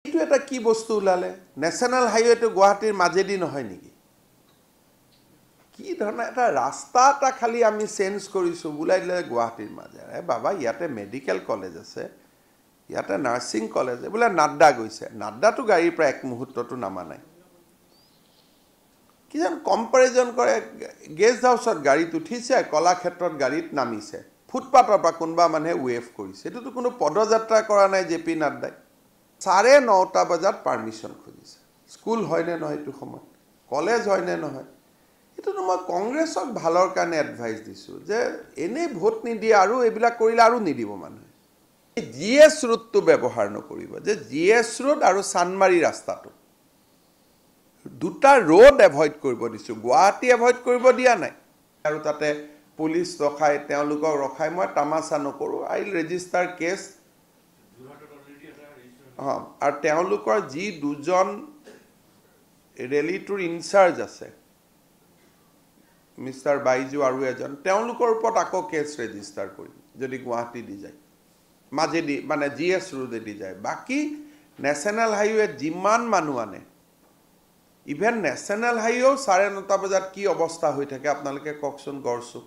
এইটো এটা কি বস্তু ওলালে ন্যাশনাল হাইৱেটো গুৱাহাটীৰ মাজেদি নহয় নেকি কি ধৰণৰ এটা ৰাস্তা এটা খালি আমি চেঞ্জ কৰিছোঁ বুলাই দিলে গুৱাহাটীৰ মাজে বাবা ইয়াতে মেডিকেল কলেজ আছে ইয়াতে নাৰ্ছিং কলেজ বোলে নাড্ডা গৈছে নাড্ডাটো গাড়ীৰ পৰা এক মুহূৰ্তটো নামা নাই কি যেন কম্পেৰিজন কৰে গেষ্ট হাউচত গাড়ীত উঠিছে কলাক্ষেত্ৰত গাড়ীত নামিছে ফুটপাথৰ পৰা কোনোবা মানুহে ৱেভ কৰিছে এইটোতো কোনো পদযাত্ৰা কৰা নাই জেপি নাড্ডাই 9:30 বজাত পাৰ্মিশ্যন খুজিছে স্কুল হয়নে নহয় এইটো সময় কলেজ হয়নে নহয় এইটোতো মই কংগ্ৰেছক ভালৰ কাৰণে এডভাইচ দিছোঁ যে এনেই ভোট নিদিয়ে আৰু এইবিলাক কৰিলে আৰু নিদিব মানুহে জিএছ ৰোডটো ব্যৱহাৰ নকৰিব যে জিএছ ৰোড আৰু চানমাৰী ৰাস্তাটো দুটা ৰোড এভইড কৰিব দিছোঁ গুৱাহাটী এভইড কৰিব দিয়া নাই আৰু তাতে পুলিচ ৰখাই তেওঁলোকক ৰখাই মই তামাচা নকৰোঁ আই উইল ৰেজিষ্টাৰ কেছ আৰু তেওঁলোকৰ যি দুজন ৰেলীটোৰ ইনচাৰ্জ আছে মিষ্টাৰ বাইজু আৰু এজন তেওঁলোকৰ ওপৰত আকৌ কেছ ৰেজিষ্টাৰ কৰিম যদি গুৱাহাটী দি যায় মাজেদি মানে জিএছ ৰোডেদি যায় বাকী নেশ্যনেল হাইৱেত যিমান মানুহ আনে ইভেন নেশ্যনেল হাইৱেও 9:30 বজাত কি অৱস্থা হৈ থাকে আপোনালোকে কওকচোন গড়চুক